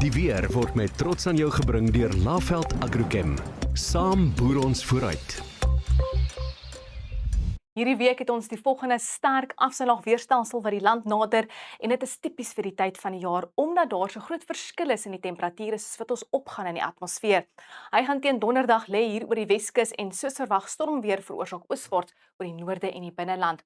Die weer word met trots aan jou gebring deur Laveld Agrochem. Saam boer ons vooruit. Hierdie week het ons die volgende sterk afslaag weerstelsel wat die land nader en dit is tipies vir die tyd van die jaar omdat daar so groot verskil is in die temperature soos wat ons opgaan in die atmosfeer. Hy gaan teen donderdag lê hier oor die Weskus en soos verwag stormweer veroorsaak ooswaarts oor die noorde en die binneland.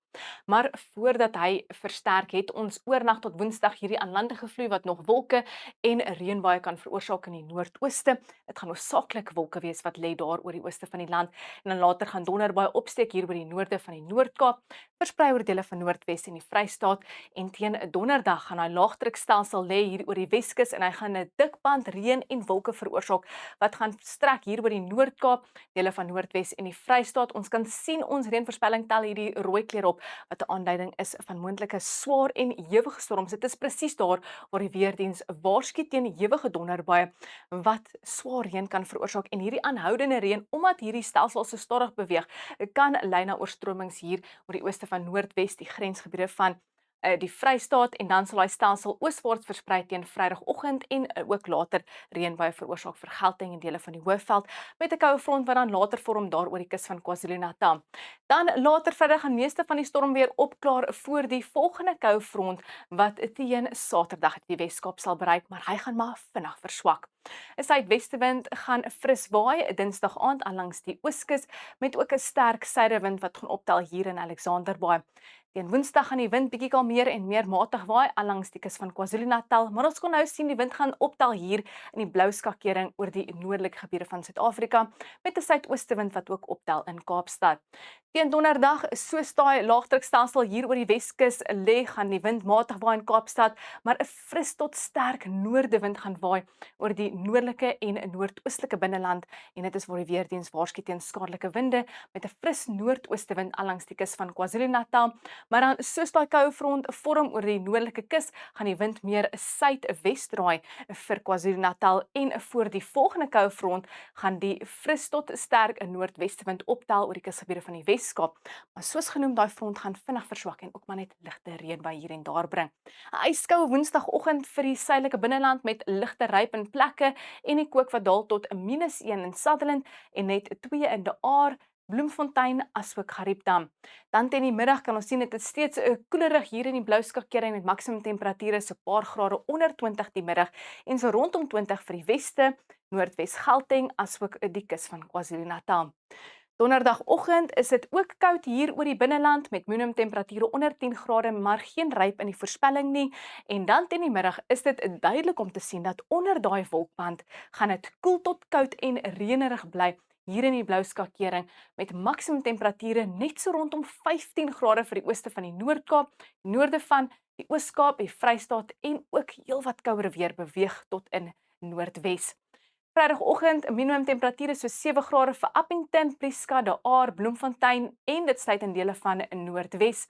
Maar voordat hy versterk het ons oornag tot Woensdag hierdie aanlandige vloei wat nog wolke en reënbuie kan veroorsaak in die noordooste. Dit gaan hoofsaaklik wolke wees wat lê daar oor die ooste van die land en dan later gaan donderbuie opsteek hier oor die noorde van die Noord-Kaap, versprei oor dele van Noordwes en die Vrystaat en teen donderdag gaan hy laagdrukstelsel lê hier oor die Weskus en hy gaan 'n dik band reën en wolke veroorsaak wat gaan strek hier oor die Noord-Kaap, dele van Noordwes en die Vrystaat. Ons kan sien ons reënvoorspelling tel hierdie rooi kleur op wat 'n aanduiding is van moontlike swaar en ewige storms. Dit is presies daar waar die weerdiens waarsku teen ewige donderbuie wat swaar reën kan veroorsaak en hierdie aanhoudende reën omdat hierdie stelsel so stadig beweeg, kan lei na oorstromings hier oor die ooste van Noordwes, die grensgebiede van die Vrystaat en dan sal hy stelsel ooswaarts versprei teen Vrydagoggend en ook later reënbuie veroorsaak vergelting in dele van die Hoëveld met 'n koue front wat dan later vorm daar oor die kus van KwaZulu-Natal. Dan later verder gaan meeste van die storm weer opklaar voor die volgende koue front wat teen Saterdag die Weskaap sal bereik, maar hy gaan maar vinnig verswak. 'n Suidwestewind gaan fris waai Dinsdag aand aan langs die ooskus met ook 'n sterk suidewind wat gaan optel hier in Alexanderbaai. Teen Woensdag gaan die wind bietjie kalmeer en meer matig waai langs die kus van KwaZulu-Natal, maar ons kon nou sien die wind gaan optel hier in die blou skakering oor die noordelike gebiede van Suid-Afrika met 'n suidoostewind wat ook optel in Kaapstad. Teen donderdag, soos daai laagdrukstelsel hier oor die Weskus lê, gaan die wind matig waai in Kaapstad, maar 'n fris tot sterk noordewind gaan waai oor die noordelike en noordoostelike binneland en dit is waar die weerdiens waarsku teen skadelike winde met 'n fris noordoostewind langs die kus van KwaZulu-Natal. Maar dan soos daai koue front vorm oor die noordelike kus, gaan die wind meer suidwes draai vir KwaZulu-Natal en voor die volgende koue front gaan die fris tot sterk noordwestewind optel oor die kusgebiede van die Weskaap. Maar soos genoem, daai front gaan vinnig verswak en ook maar net ligte reën by hier en daar bring. 'n Yskoue Woensdagoggend vir die suidelike binneland met ligte ryp in plekke en die kook wat daal tot 'n -1 in Sutherland en net 2 in De Aar, Bloemfontein asook Gariepdam. Dan teen die middag kan ons sien dit is steeds koelerig hier in die blou skakering met maksimum temperature so 'n paar grade onder 20 die middag en so rondom 20 vir die weste, Noordwes Gauteng asook die kus van KwaZulu-Natal. Donderdagoggend is dit ook koud hier oor die binneland met minimum temperature onder 10 grade, maar geen ryp in die voorspelling nie. En dan teen die middag is dit duidelik om te sien dat onder daai wolkband gaan dit koel tot koud en reënerig bly hier in die blou skakering met maksimum temperature net so rondom 15 grade vir die ooste van die Noord-Kaap, noorde van die Oos-Kaap, die Vrystaat en ook heelwat kouer weer beweeg tot in Noordwes. Vrydagoggend 'n minimum temperature so 7 grade vir Appington, Prieska, De Aar, Bloemfontein en dit sluit in dele van Noordwes.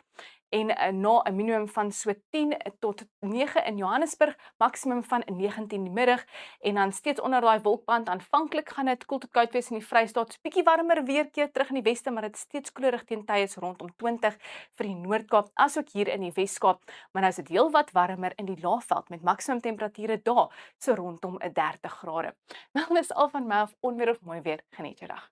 En na 'n minimum van so 10 tot 9 in Johannesburg, maksimum van 19 die middag en dan steeds onder daai wolkband. Aanvanklik gaan dit koel tot koud wees in die Vrystaat, bietjie warmer weer keer terug in die weste, maar dit is steeds koelerig teen tye is rondom 20 vir die Noord-Kaap, asook hier in die Weskaap. Maar nou is dit heelwat warmer in die Laagveld met maksimum temperature daar so rondom 30 grade. Nou dis al van my af onweer of mooi weer. Geniet jou dag.